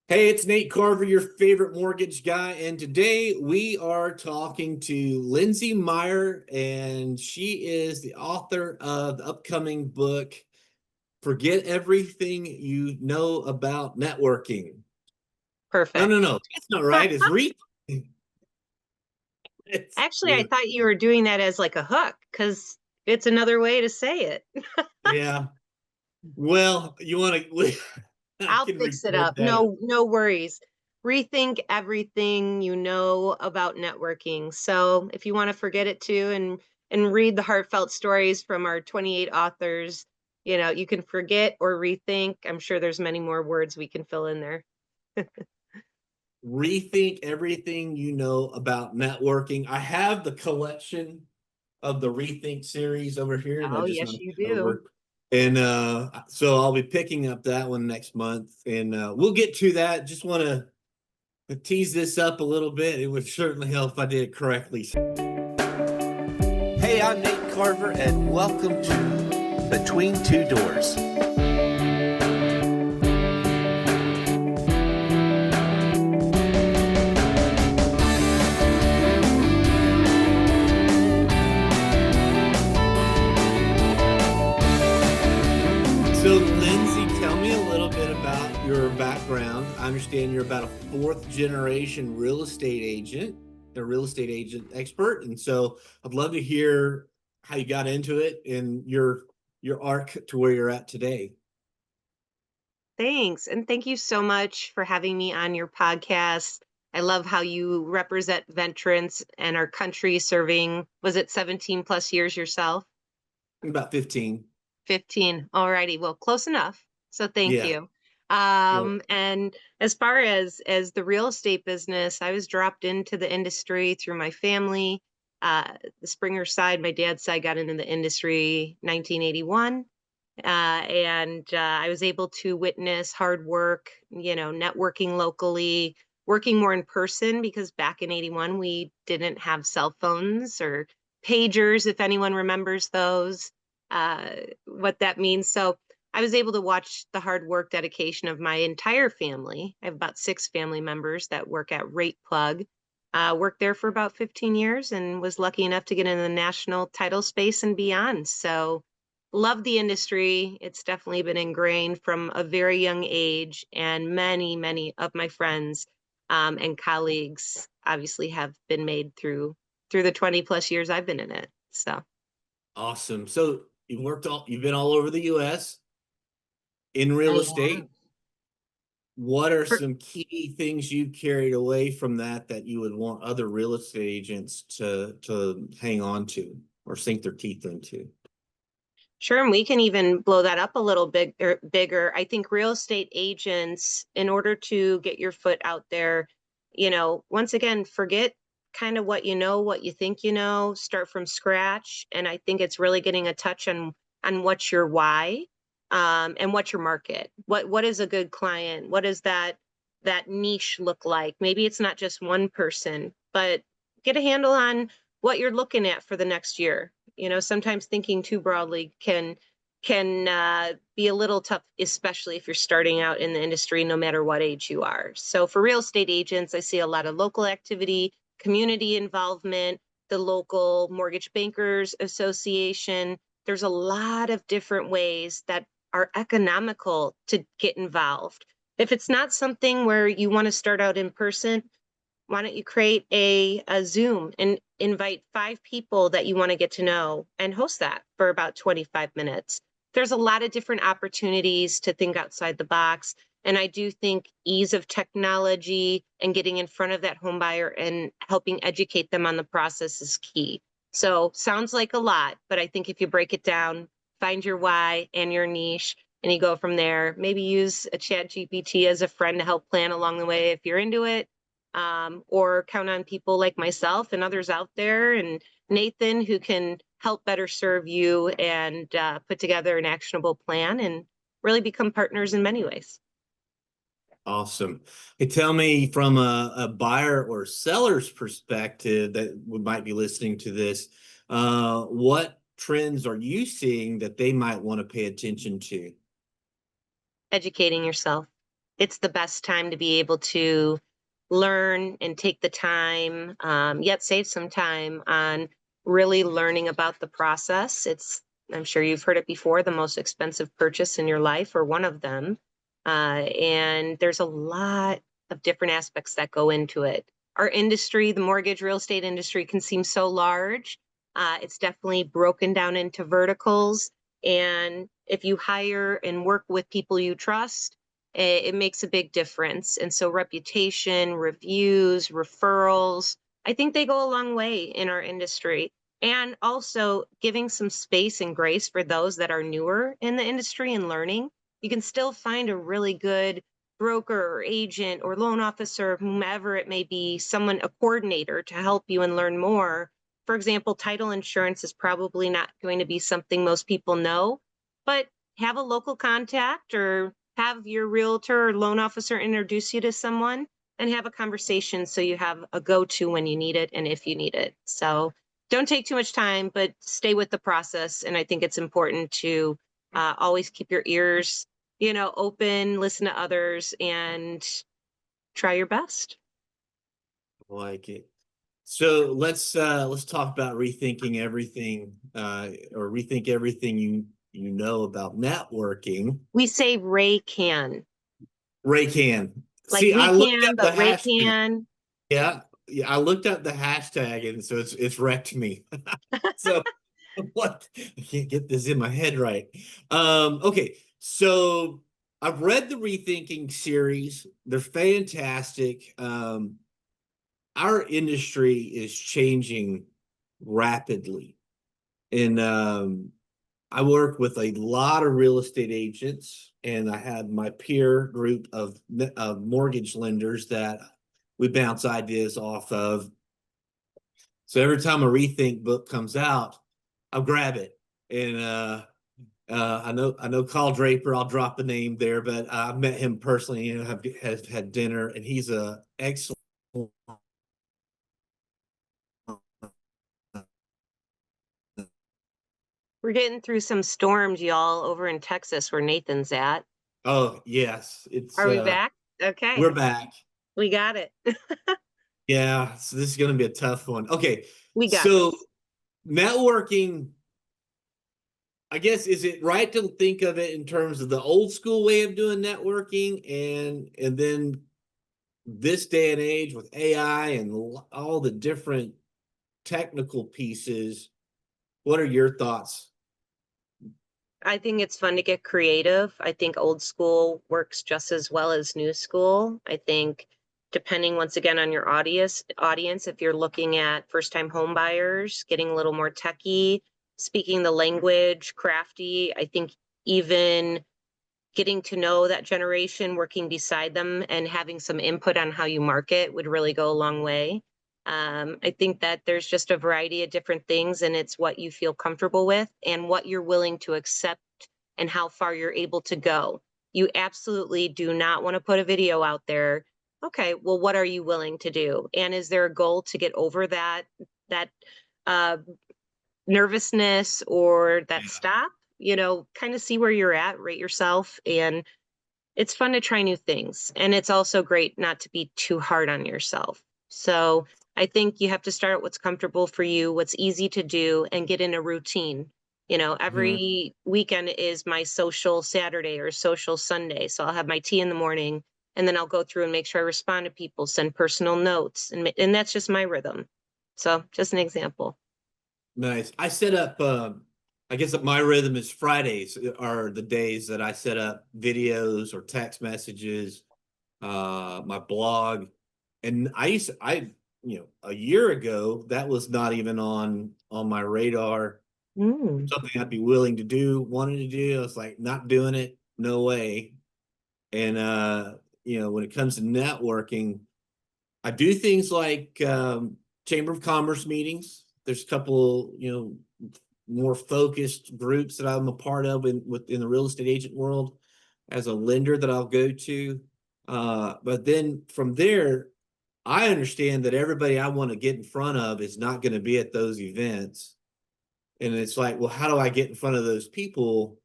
Hey, it's Nate Carver, your favorite mortgage guy, and today we are talking to Lindsey Meyer, and she is the author of the upcoming book, Forget Everything You Know About Networking. No, Perfect. that's not right. It's re. It's, Actually, I thought you were doing that as like a hook because it's another way to say it. yeah. Well, you want to? I I'll can fix it record up. that. No worries. Rethink everything you know about networking. So if you want to forget it too and read the heartfelt stories from our 28 authors, you can forget or rethink. I'm sure there's many more words we can fill in there. Rethink everything you know about networking. I have the collection of the Rethink series over here that I Oh, just yes, knocked you do. over. And so I'll be picking up that one next month. And we'll get to that. Just want to tease this up a little bit. It would certainly help if I did it correctly. Hey, I'm Nate Carver, and welcome to Between Two Doors. So, Lindsey, tell me a little bit about your background. I understand you're about a fourth generation real estate agent, a real estate agent expert. And so I'd love to hear how you got into it and your arc to where you're at today. Thanks. And thank you so much for having me on your podcast. I love how you represent veterans and our country serving, was it 17 plus years yourself? About 15. 15. Alrighty. Well, close enough. So thank Yeah. you. Well, And as far as the real estate business, I was dropped into the industry through my family. The Springer side, my dad's side got into the industry 1981. And I was able to witness hard work, networking locally, working more in person because back in 81, we didn't have cell phones or pagers, if anyone remembers those, uh, what that means. So I was able to watch the hard work, dedication of my entire family. I have about 6 family members that work at Rate Plug. Worked there for about 15 years and was lucky enough to get in the national title space and beyond. So love the industry. It's definitely been ingrained from a very young age, and many of my friends and colleagues obviously have been made through the 20 plus years I've been in it. So awesome. So you've been all over the US in real I estate. What are some key things you carried away from that you would want other real estate agents to hang on to or sink their teeth into? Sure, and we can even blow that up a little bigger. I think real estate agents, in order to get your foot out there, once again, forget kind of what you know, what you think you know, start from scratch. And I think it's really getting a touch on what's your why, and what's your market. What is a good client? What does that niche look like? Maybe it's not just one person, but get a handle on what you're looking at for the next year. Sometimes thinking too broadly can be a little tough, especially if you're starting out in the industry, no matter what age you are. So for real estate agents, I see a lot of local activity, community involvement, the local mortgage bankers association. There's a lot of different ways that are economical to get involved. If it's not something where you want to start out in person, why don't you create a Zoom and invite 5 people that you want to get to know and host that for about 25 minutes? There's a lot of different opportunities to think outside the box. And I do think ease of technology and getting in front of that home buyer and helping educate them on the process is key. So sounds like a lot, but I think if you break it down, find your why and your niche, and you go from there. Maybe use a chat GPT as a friend to help plan along the way if you're into it, or count on people like myself and others out there and Nathan who can help better serve you and put together an actionable plan and really become partners in many ways. Awesome. Hey, tell me from a buyer or seller's perspective that might be listening to this, what trends are you seeing that they might want to pay attention to? Educating yourself. it's the best time to be able to learn and take the time, yet save some time on really learning about the process. It's, I'm sure you've heard it before, the most expensive purchase in your life, or one of them. And there's a lot of different aspects that go into it. Our industry, the mortgage real estate industry, can seem so large. It's definitely broken down into verticals. And if you hire and work with people you trust, it makes a big difference. And so reputation, reviews, referrals, I think they go a long way in our industry. And also giving some space and grace for those that are newer in the industry and learning. You can still find a really good broker or agent or loan officer, whomever it may be, someone, a coordinator to help you and learn more. For example, title insurance is probably not going to be something most people know, but have a local contact or have your realtor or loan officer introduce you to someone and have a conversation so you have a go-to when you need it and if you need it. So don't take too much time, but stay with the process. And I think it's important to always keep your ears, open, listen to others, and try your best. Like it. So let's talk about rethinking everything, or rethink everything you know about networking. We say Ray can, Ray can. like See, I we looked can, up the but Ray hashtag. can. Yeah, yeah, I looked up the hashtag, and so it's wrecked me. So what? I can't get this in my head right. Okay, so I've read the Rethinking series. They're fantastic. Our industry is changing rapidly. And I work with a lot of real estate agents, and I have my peer group of mortgage lenders that we bounce ideas off of. So every time a Rethink book comes out, I'll grab it. And I know Carl Draper. I'll drop a name there, but I've met him personally. Have had dinner, and he's a excellent. We're getting through some storms, y'all, over in Texas where Nathan's at. Oh yes, it's Are we back? Okay, we're back. we got it. Yeah, so this is going to be a tough one. Okay, We got so this. networking, I guess, is it right to think of it in terms of the old school way of doing networking, and then this day and age with AI and all the different technical pieces? What are your thoughts? I think it's fun to get creative. I think old school works just as well as new school. I think depending once again on your audience, if you're looking at first time home buyers, getting a little more techie, speaking the language, crafty, I think even getting to know that generation, working beside them, and having some input on how you market would really go a long way. I think that there's just a variety of different things, and it's what you feel comfortable with and what you're willing to accept and how far you're able to go. You absolutely do not want to put a video out there. Okay, well, what are you willing to do? And is there a goal to get over that uh, nervousness or that Yeah. stop? Kind of see where you're at, rate yourself, and it's fun to try new things. And it's also great not to be too hard on yourself. So I think you have to start at what's comfortable for you, what's easy to do, and get in a routine. Mhm. Every weekend is my social Saturday or social Sunday. So I'll have my tea in the morning and then I'll go through and make sure I respond to people, send personal notes. And that's just my rhythm. So just an example. Nice. I set up. I guess that my rhythm is Fridays are the days that I set up videos or text messages, my blog, and a year ago that was not even on my radar. Mm. Something I'd be willing to do, wanted to do. I was like, not doing it, no way. And when it comes to networking, I do things like Chamber of Commerce meetings. There's a couple, more focused groups that I'm a part of within the real estate agent world as a lender that I'll go to. But then from there, I understand that everybody I want to get in front of is not going to be at those events. And it's like, well, how do I get in front of those people?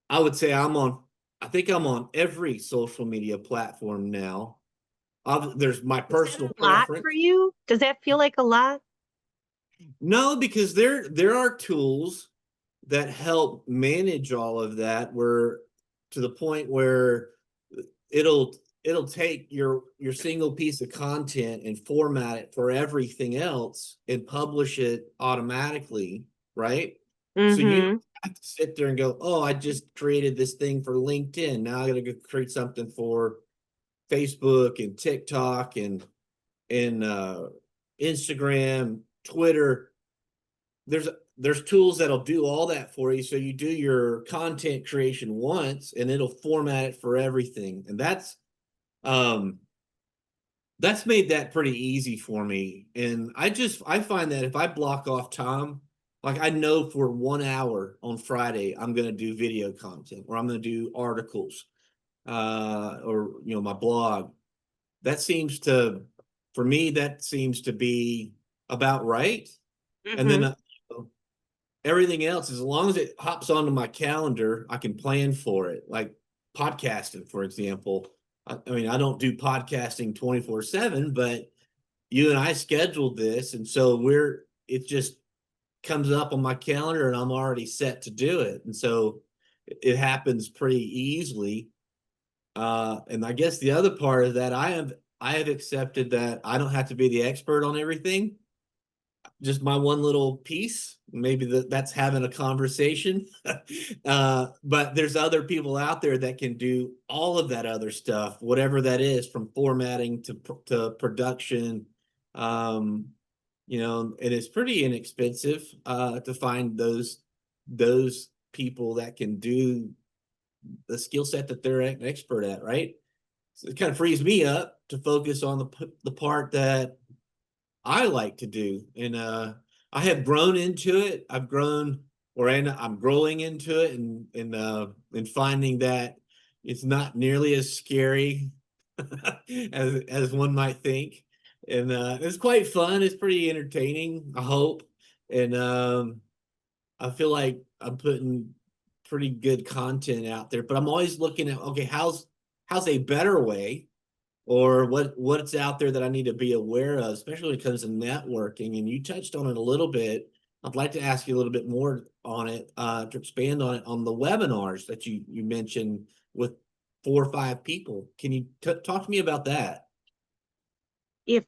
I would say I'm on I think I'm on every social media platform now. There's my Is that personal a lot for preference. you? Does that feel like a lot? No, because there are tools that help manage all of that, where to the point where it'll it'll take your single piece of content and format it for everything else and publish it automatically, right? So you don't Mm-hmm. have to sit there and go, oh, I just created this thing for LinkedIn. Now I gotta go create something for Facebook and TikTok and Instagram, Twitter. there's there's tools that'll do all that for you. So you do your content creation once and it'll format it for everything. And um that's made that pretty easy for me. And I find that if I block off time, like I know for 1 hour on Friday, I'm gonna do video content or I'm gonna do articles, or my blog. That seems to For me, that seems to be about right. And then Mm-hmm. everything else, as long as it hops onto my calendar, I can plan for it. Like podcasting, for example. I mean, I don't do podcasting 24/7, but you and I scheduled this. And so it just comes up on my calendar and I'm already set to do it. And so it happens pretty easily. And I guess the other part of that, I have accepted that I don't have to be the expert on everything, just my one little piece. Maybe that's having a conversation. But there's other people out there that can do all of that other stuff, whatever that is, from formatting to production. Um, and it's pretty inexpensive to find those people that can do the skill set that they're an expert at, right? So it kind of frees me up to focus on the part that I like to do. And I have grown into it. I'm growing into it, and finding that it's not nearly as scary as one might think. And it's quite fun. It's pretty entertaining, I hope. And I feel like I'm putting pretty good content out there, but I'm always looking at, okay, how's a better way, or what's out there that I need to be aware of, especially when it comes to networking. And you touched on it a little bit. I'd like to ask you a little bit more on it, to expand on it, on the webinars that you mentioned with 4 or 5 people. Can you talk to me about that? If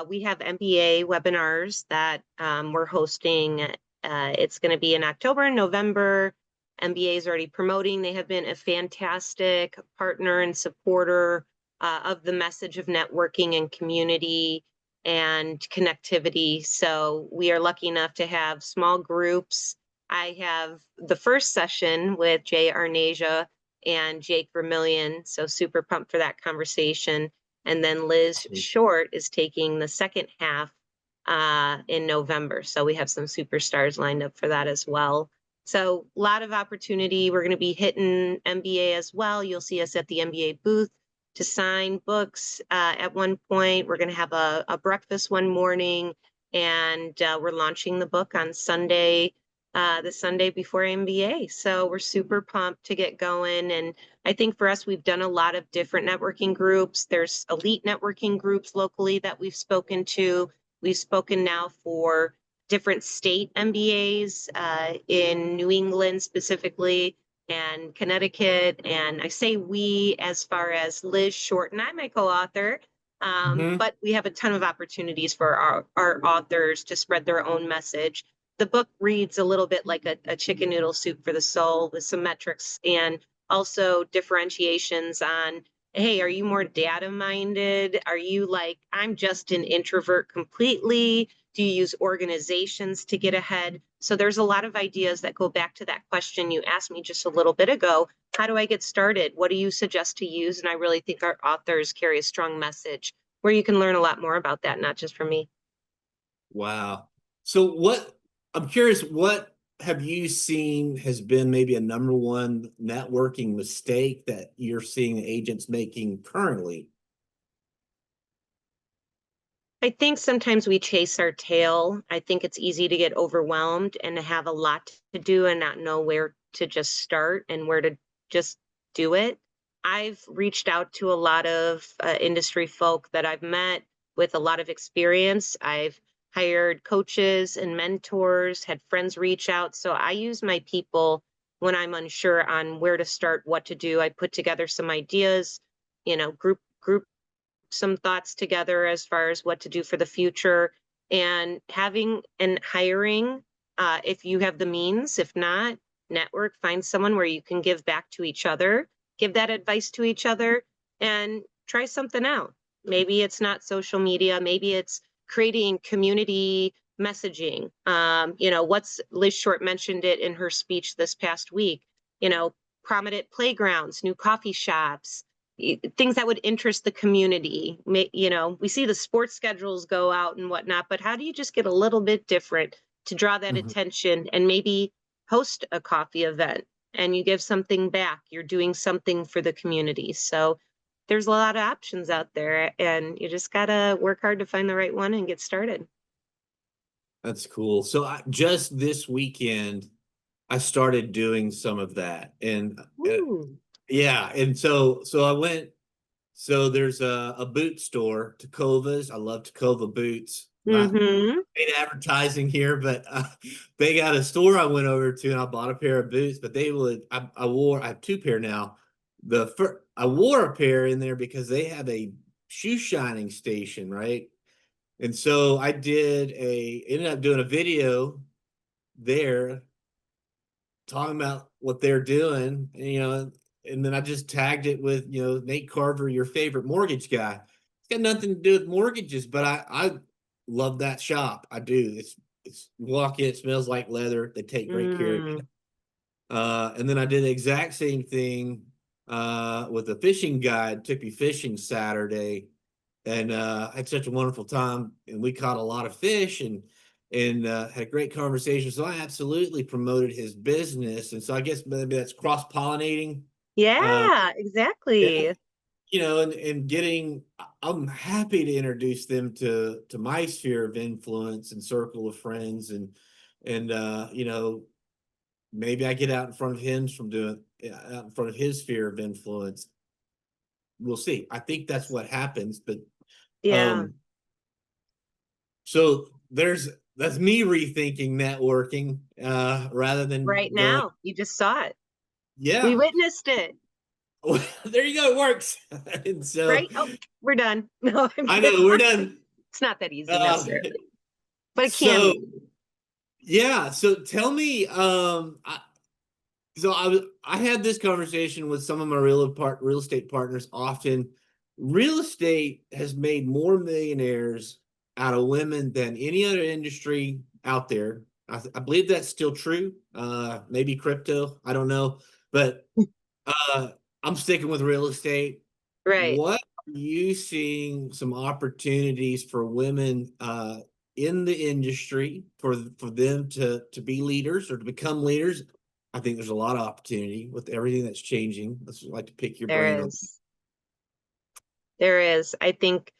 we have MBA webinars that we're hosting, it's going to be in October and November. MBA is already promoting. They have been a fantastic partner and supporter of the message of networking and community and connectivity. So we are lucky enough to have small groups. I have the first session with Jay Arnasia and Jake Vermillion. So super pumped for that conversation. And then Liz Short is taking the second half in November. So we have some superstars lined up for that as well. So a lot of opportunity. We're going to be hitting MBA as well. You'll see us at the MBA booth to sign books at one point. We're going to have a breakfast one morning, and we're launching the book on Sunday, the Sunday before MBA. So we're super pumped to get going. And I think for us, we've done a lot of different networking groups. There's elite networking groups locally that we've spoken to. We've spoken now for different state MBAs in New England specifically, and Connecticut. And I say we as far as Liz Short and I, my co-author, Mhm. but we have a ton of opportunities for our authors to spread their own message. The book reads a little bit like a chicken noodle soup for the soul, with some metrics and also differentiations on, hey, are you more data minded? Are you like, I'm just an introvert completely? Do you use organizations to get ahead? So there's a lot of ideas that go back to that question you asked me just a little bit ago. How do I get started? What do you suggest to use? And I really think our authors carry a strong message where you can learn a lot more about that, not just from me. Wow. So I'm curious, what have you seen has been maybe a number one networking mistake that you're seeing agents making currently? I think sometimes we chase our tail. I think it's easy to get overwhelmed and to have a lot to do and not know where to just start and where to just do it. I've reached out to a lot of industry folk that I've met with a lot of experience. I've hired coaches and mentors, had friends reach out. So I use my people when I'm unsure on where to start, what to do. I put together some ideas, group some thoughts together as far as what to do for the future, and having and hiring, if you have the means. If not, network, find someone where you can give back to each other, give that advice to each other, and try something out. Maybe it's not social media, maybe it's creating community messaging. What's Liz Short mentioned it in her speech this past week, you know, prominent playgrounds, new coffee shops, things that would interest the community. We see the sports schedules go out and whatnot, but how do you just get a little bit different to draw that Mhm. attention and maybe host a coffee event and you give something back? You're doing something for the community. So there's a lot of options out there, and you just got to work hard to find the right one and get started. That's cool. So just this weekend, I started doing some of that, and Ooh. yeah, and so I went. So there's a boot store, Takova's. I love Takova boots. Not Mm-hmm. paid advertising here, but they got a store I went over to, and I bought a pair of boots. But they would, I have two pair now. I wore a pair in there because they have a shoe shining station, right? And so ended up doing a video there talking about what they're doing, and then I just tagged it with, Nate Carver, your favorite mortgage guy. It's got nothing to do with mortgages, but I love that shop. I do. It's you walk in, it smells like leather. They take great care of you. Mm. And then I did the exact same thing with a fishing guide. Took me fishing Saturday, and I had such a wonderful time. And we caught a lot of fish and had a great conversation. So I absolutely promoted his business, and so I guess maybe that's cross pollinating. Uh, Yeah, yeah, exactly. and getting. I'm happy to introduce them to my sphere of influence and circle of friends, and maybe I get out in front of him from doing out in front of his sphere of influence. We'll see. I think that's what happens, but Yeah. um, so that's me rethinking networking rather than Right going, now, you just saw it. We yeah, witnessed it. there you go, it works. And so Right? Oh, we're done. No, I'm I kidding. know we're done. It's not that easy Uh, necessarily, but it can so be. yeah, so tell me, I had this conversation with some of my real estate partners often. Real estate has made more millionaires out of women than any other industry out there. I believe that's still true. Maybe crypto, I don't know, but uh, I'm sticking with real estate. Right. What are you seeing some opportunities for women in the industry for them to be leaders or to become leaders? I think there's a lot of opportunity with everything that's changing. Let's like to pick your brain There on. is. There is. I think,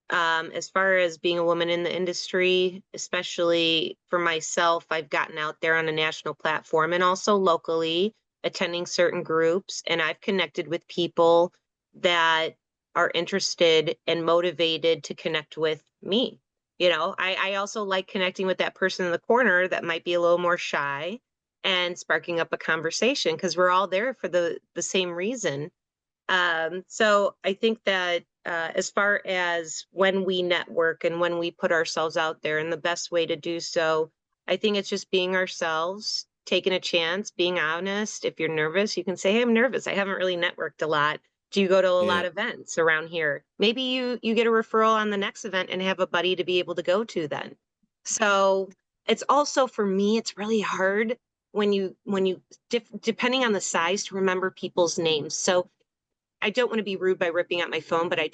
as far as being a woman in the industry, especially for myself, I've gotten out there on a national platform and also locally attending certain groups, and I've connected with people that are interested and motivated to connect with me. I also like connecting with that person in the corner that might be a little more shy and sparking up a conversation because we're all there for the same reason. So I think that, as far as when we network and when we put ourselves out there, and the best way to do so, I think it's just being ourselves, taking a chance, being honest. If you're nervous, you can say, "Hey, I'm nervous. I haven't really networked a lot. Do you go to a Yeah, lot of events around here?" Maybe you get a referral on the next event and have a buddy to be able to go to then. So it's also, for me, it's really hard when you depending on the size, to remember people's names. So I don't want to be rude by ripping out my phone, but I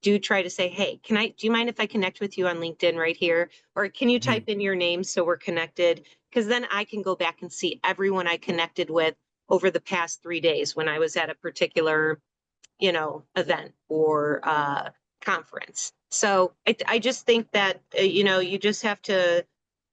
do try to say, "Hey, do you mind if I connect with you on LinkedIn right here? Or can you type mhm, in your name so we're connected?" Because then I can go back and see everyone I connected with over the past 3 days when I was at a particular, event or conference. So I just think that, you just have to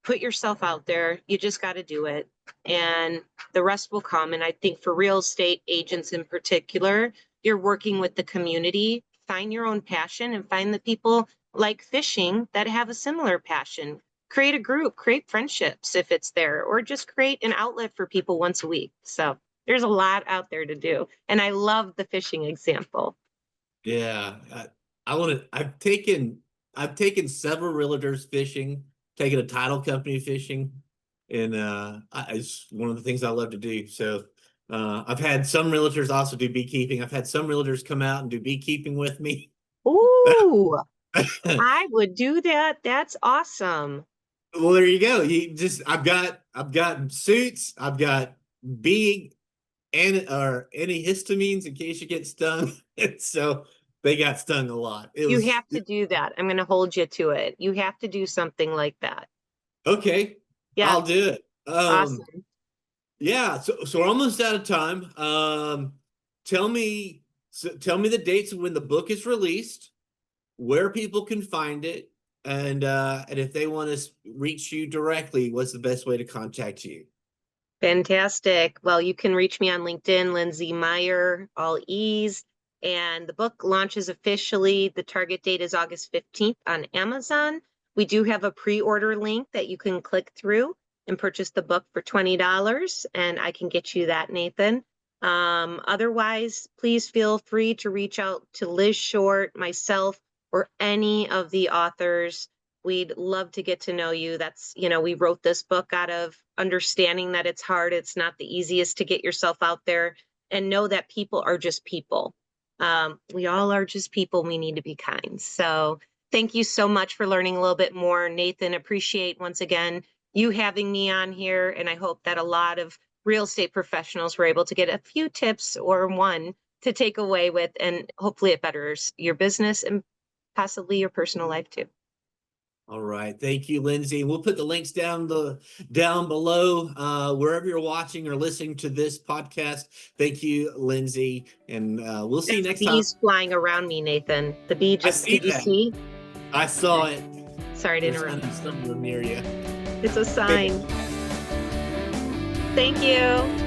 put yourself out there. You just got to do it. and the rest will come. And I think for real estate agents in particular, you're working with the community. Find your own passion and find the people like fishing that have a similar passion. Create a group, create friendships if it's there, or just create an outlet for people once a week. So there's a lot out there to do. And I love the fishing example. Yeah, I want to. I've taken several realtors fishing, taken a title company fishing, and it's one of the things I love to do. So I've had some realtors also do beekeeping. I've had some realtors come out and do beekeeping with me. Ooh, I would do that. That's awesome. Well, there you go. You just I've got suits. I've got bee and or antihistamines in case you get stung. And so they got stung a lot. It You was have to do that. I'm going to hold you to it. You have to do something like that. okay. Yeah, I'll do it. awesome. Yeah. So we're almost out of time. Tell me tell me the dates of when the book is released, where people can find it, and if they want to reach you directly, what's the best way to contact you? Fantastic. Well, you can reach me on LinkedIn, Lindsey Meyer, all E's. And the book launches officially. The target date is August 15th on Amazon. We do have a pre-order link that you can click through and purchase the book for $20, and I can get you that, Nathan. Otherwise, please feel free to reach out to Liz Short, myself, or any of the authors. We'd love to get to know you. That's, we wrote this book out of understanding that it's hard. It's not the easiest to get yourself out there, and know that people are just people. We all are just people. We need to be kind. So thank you so much for learning a little bit more, Nathan. Appreciate once again you having me on here. And I hope that a lot of real estate professionals were able to get a few tips or one to take away with, and hopefully it betters your business and possibly your personal life too. All right. Thank you, Lindsey. We'll put the links down below wherever you're watching or listening to this podcast. Thank you, Lindsey. And we'll see you There's next time. bees flying around me, Nathan. The bee I just, see did you that. see? I saw it. Sorry to There's interrupt. something near you. It's a sign. Thank you.